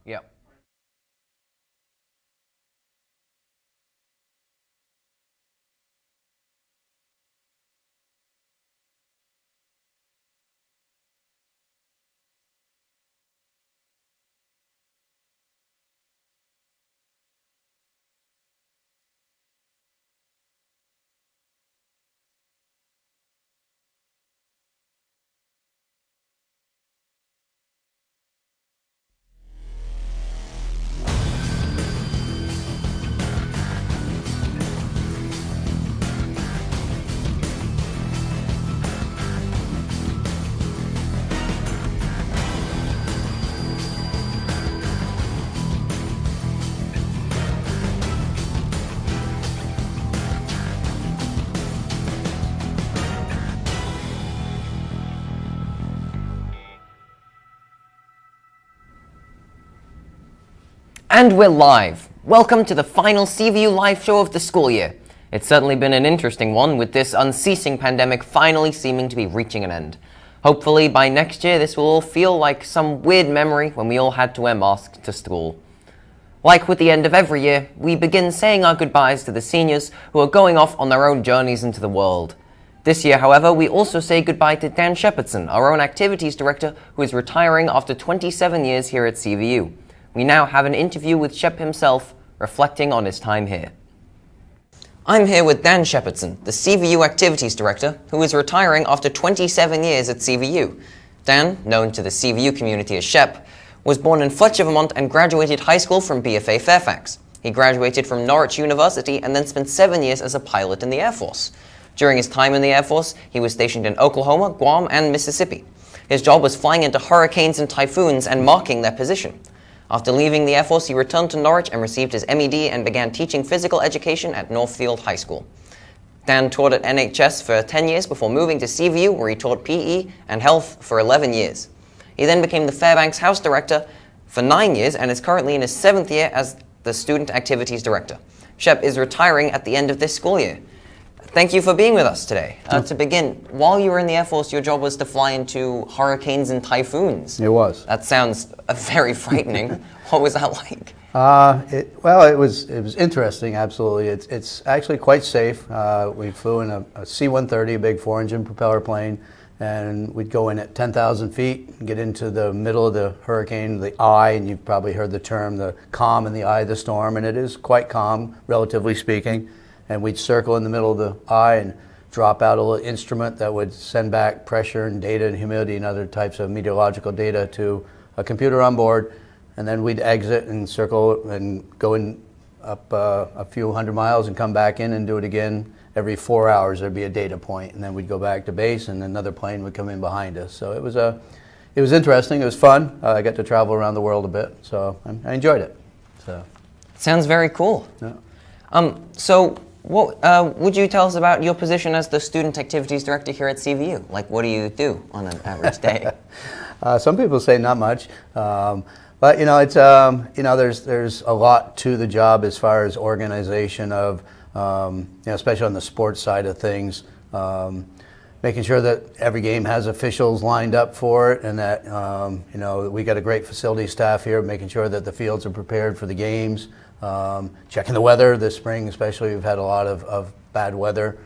Yep. And we're live. Welcome to the final CVU live show of the school year. It's certainly been an interesting one, with this unceasing pandemic finally seeming to be reaching an end. Hopefully by next year this will all feel like some weird memory when we all had to wear masks to school. Like with the end of every year, we begin saying our goodbyes to the seniors who are going off on their own journeys into the world. This year, however, we also say goodbye to Dan Shepherdson, our own activities director, who is retiring after 27 years here at CVU. We now have an interview with Shep himself, reflecting on his time here. I'm here with Dan Shepherdson, the CVU Activities Director, who is retiring after 27 years at CVU. Dan, known to the CVU community as Shep, was born in Fletcher, Vermont and graduated high school from BFA Fairfax. He graduated from Norwich University and then spent 7 years as a pilot in the Air Force. During his time in the Air Force, he was stationed in Oklahoma, Guam, and Mississippi. His job was flying into hurricanes and typhoons and marking their position. After leaving the Air Force, he returned to Norwich and received his MED and began teaching physical education at Northfield High School. Dan taught at NHS for 10 years before moving to CVU, where he taught PE and health for 11 years. He then became the Fairbanks House Director for 9 years and is currently in his 7th year as the Student Activities Director. Shep is retiring at the end of this school year. Thank you for being with us today. To begin, while you were in the Air Force, your job was to fly into hurricanes and typhoons. It was. That sounds very frightening. What was that like? It was interesting, absolutely. It's actually quite safe. We flew in a C-130, a big 4-engine propeller plane, and we'd go in at 10,000 feet and get into the middle of the hurricane, the eye, and you've probably heard the term, the calm in the eye of the storm, and it is quite calm, relatively speaking. And we'd circle in the middle of the eye and drop out a little instrument that would send back pressure and data and humidity and other types of meteorological data to a computer on board. And then we'd exit and circle and go in up a few hundred miles and come back in and do it again. Every 4 hours there'd be a data point, and then we'd go back to base and another plane would come in behind us. So it was interesting, it was fun. I got to travel around the world a bit, so I enjoyed it. So. Sounds very cool. Yeah. What would you tell us about your position as the Student Activities Director here at CVU? Like, what do you do on an average day? Some people say not much, but it's there's a lot to the job as far as organization of especially on the sports side of things, making sure that every game has officials lined up for it, and that we got a great facility staff here, making sure that the fields are prepared for the games. Checking the weather this spring, especially, we've had a lot of bad weather,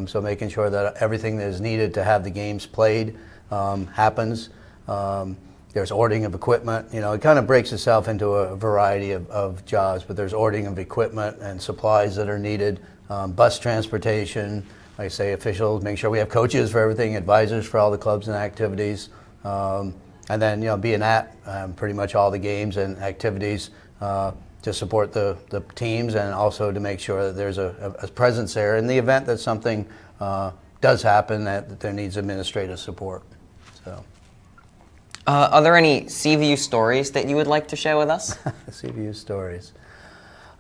so making sure that everything that is needed to have the games played happens. There's ordering of equipment. It kind of breaks itself into a variety of jobs, but there's ordering of equipment and supplies that are needed, bus transportation, like I say, officials, make sure we have coaches for everything, advisors for all the clubs and activities, and then being at pretty much all the games and activities to support the teams, and also to make sure that there's a presence there in the event that something does happen that there needs administrative support. So, are there any CVU stories that you would like to share with us? CVU stories.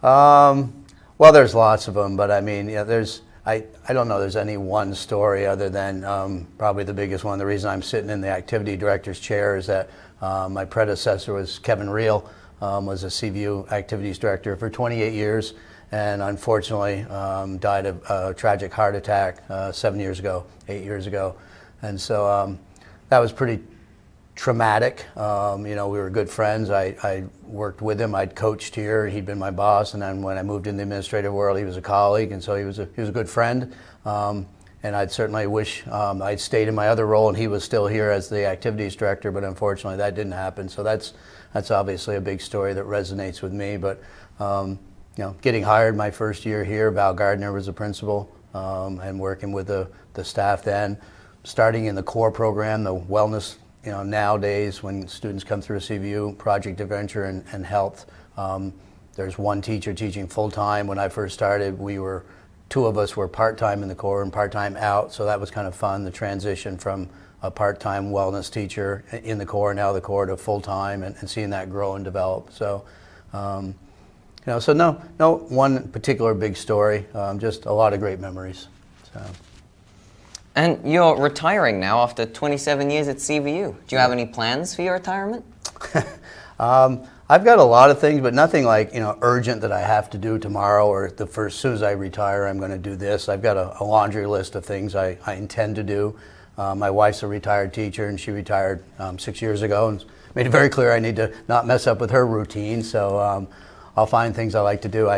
Well, there's lots of them, but I mean, I don't know there's any one story other than probably the biggest one. The reason I'm sitting in the activity director's chair is that my predecessor was Kevin Reel. Was a CVU activities director for 28 years, and unfortunately died of a tragic heart attack 8 years ago. And so that was pretty traumatic. You know, we were good friends. I worked with him. I'd coached here. He'd been my boss, and then when I moved in the administrative world, he was a colleague, and so he was a good friend. And I'd certainly wish I'd stayed in my other role, and he was still here as the activities director. But unfortunately, that didn't happen. So that's obviously a big story that resonates with me. But you know, getting hired my first year here, Val Gardner was the principal, and working with the staff then, starting in the core program, the wellness. You know, nowadays when students come through CVU, Project Adventure and Health, there's one teacher teaching full-time. When I first started, two of us were part-time in the core and part-time out, so that was kind of fun, the transition from a part-time wellness teacher in the core, now the core, to full-time, and seeing that grow and develop. So, you know, so no one particular big story, just a lot of great memories. So. And you're retiring now after 27 years at CVU. Do you have any plans for your retirement? I've got a lot of things, but nothing like, you know, urgent that I have to do tomorrow or as soon as I retire, I'm going to do this. I've got a laundry list of things I intend to do. My wife's a retired teacher, and she retired 6 years ago, and made it very clear I need to not mess up with her routine. So I'll find things I like to do.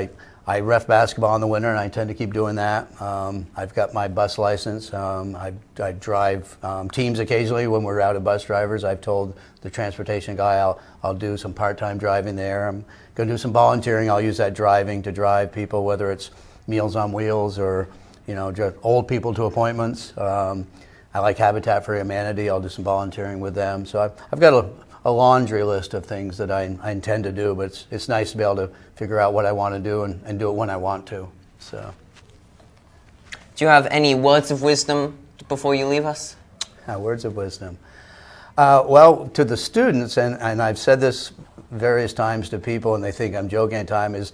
I ref basketball in the winter, and I intend to keep doing that. I've got my bus license. I drive teams occasionally when we're out of bus drivers. I've told the transportation guy I'll do some part-time driving there. I'm going to do some volunteering. I'll use that driving to drive people, whether it's Meals on Wheels or, you know, just old people to appointments. I like Habitat for Humanity. I'll do some volunteering with them. So I've got a laundry list of things that I intend to do, but it's nice to be able to figure out what I want to do and do it when I want to. So, do you have any words of wisdom before you leave us? Words of wisdom. Well, to the students, and I've said this various times to people, and they think I'm joking at times, is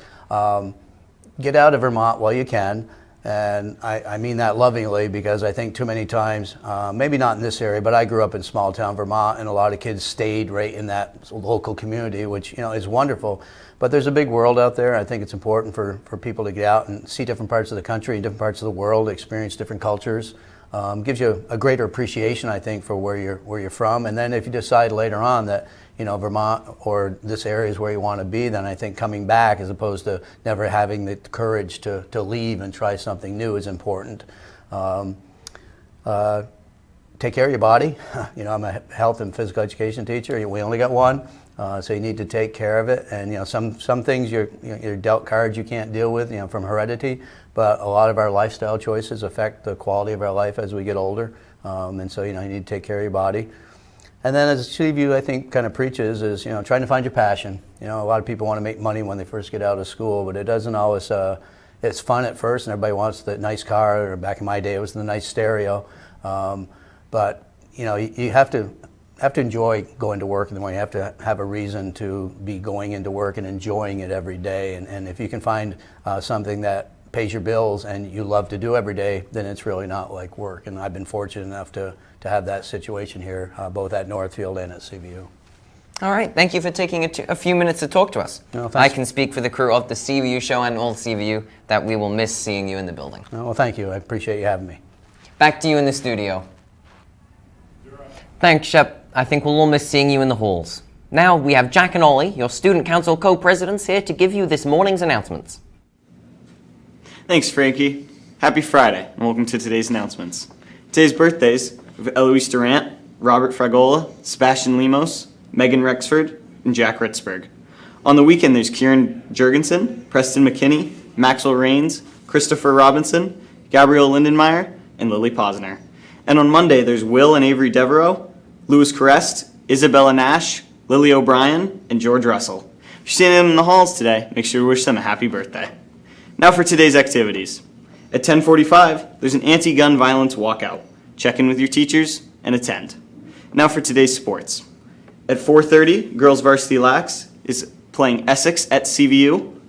get out of Vermont while you can. And I mean that lovingly, because I think too many times, maybe not in this area, but I grew up in small town Vermont, and a lot of kids stayed right in that local community, which, you know, is wonderful. But there's a big world out there. I think it's important for people to get out and see different parts of the country and different parts of the world, experience different cultures. Gives you a greater appreciation, I think, for where you're from. And then if you decide later on that, you know, Vermont or this area is where you want to be, then I think coming back, as opposed to never having the courage to leave and try something new, is important. Take care of your body. You know, I'm a health and physical education teacher. We only got one, so you need to take care of it. And, you know, some things you're dealt cards you can't deal with, you know, from heredity. But a lot of our lifestyle choices affect the quality of our life as we get older. And so, you know, you need to take care of your body. And then, as CVU, I think, kind of preaches, is, you know, trying to find your passion. You know, a lot of people want to make money when they first get out of school, but it doesn't always, it's fun at first, and everybody wants the nice car, or back in my day, it was the nice stereo. But, you know, you have to enjoy going to work in the morning. You have to have a reason to be going into work and enjoying it every day. And if you can find something that pays your bills and you love to do every day, then it's really not like work. And I've been fortunate enough to have that situation here, both at Northfield and at CVU. All right, thank you for taking a few minutes to talk to us. No, I can speak for the crew of the CVU Show and all CVU that we will miss seeing you in the building. No, well, thank you. I appreciate you having me. Back to you in the studio. Thanks, Shep. I think we'll all miss seeing you in the halls. Now we have Jack and Ollie, your Student Council co-presidents, here to give you this morning's announcements. Thanks, Frankie. Happy Friday, and welcome to today's announcements. Today's birthdays of Eloise Durant, Robert Fragola, Sebastian Lemos, Megan Rexford, and Jack Ritzberg. On the weekend, there's Kieran Jurgensen, Preston McKinney, Maxwell Rains, Christopher Robinson, Gabrielle Lindenmeyer, and Lily Posner. And on Monday, there's Will and Avery Devereaux, Louis Carest, Isabella Nash, Lily O'Brien, and George Russell. If you're seeing them in the halls today, make sure to wish them a happy birthday. Now for today's activities. At 10:45, there's an anti-gun violence walkout. Check in with your teachers and attend. Now for today's sports. At 4:30, girls varsity lax is playing Essex at CVU.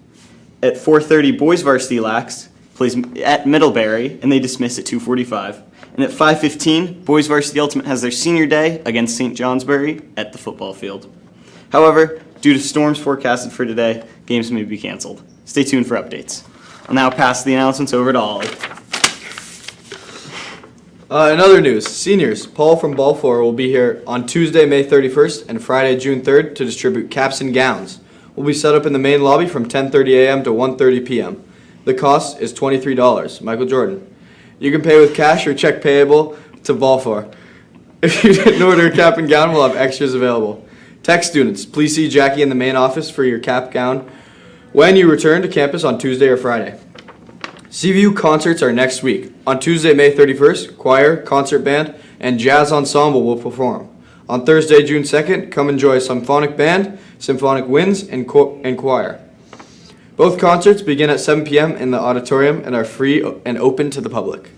At 4:30, boys varsity lax plays at Middlebury, and they dismiss at 2:45. And at 5:15, boys varsity ultimate has their senior day against St. Johnsbury at the football field. However, due to storms forecasted for today, games may be canceled. Stay tuned for updates. I'll now pass the announcements over to Ollie. In other news, seniors, Paul from Balfour will be here on Tuesday, May 31st and Friday, June 3rd to distribute caps and gowns. We'll be set up in the main lobby from 10:30 a.m. to 1:30 p.m. The cost is $23. Michael Jordan. You can pay with cash or check payable to Balfour. If you didn't order a cap and gown, we'll have extras available. Tech students, please see Jackie in the main office for your cap gown when you return to campus on Tuesday or Friday. CVU concerts are next week. On Tuesday, May 31st, choir, concert band, and jazz ensemble will perform. On Thursday, June 2nd, come enjoy symphonic band, symphonic winds, and choir. Both concerts begin at 7 p.m. in the auditorium and are free and open to the public.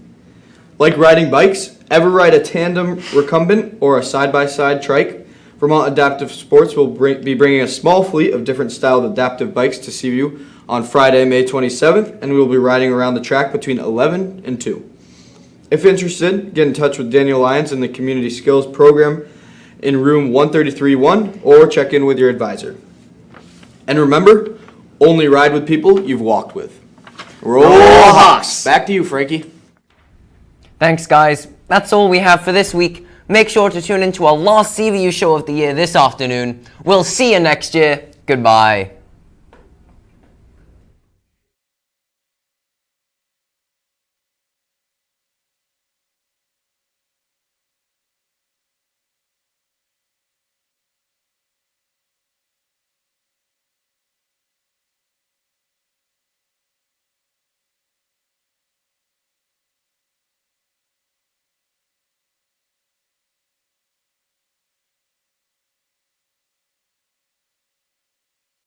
Like riding bikes, ever ride a tandem recumbent or a side-by-side trike? Vermont Adaptive Sports will be bringing a small fleet of different styled adaptive bikes to CVU on Friday, May 27th, and we will be riding around the track between 11 and 2. If interested, get in touch with Daniel Lyons in the Community Skills Program in room 133-1 or check in with your advisor. And remember, only ride with people you've walked with. Roll Hawks! Back to you, Frankie. Thanks, guys. That's all we have for this week. Make sure to tune in to our last CVU show of the year this afternoon. We'll see you next year. Goodbye.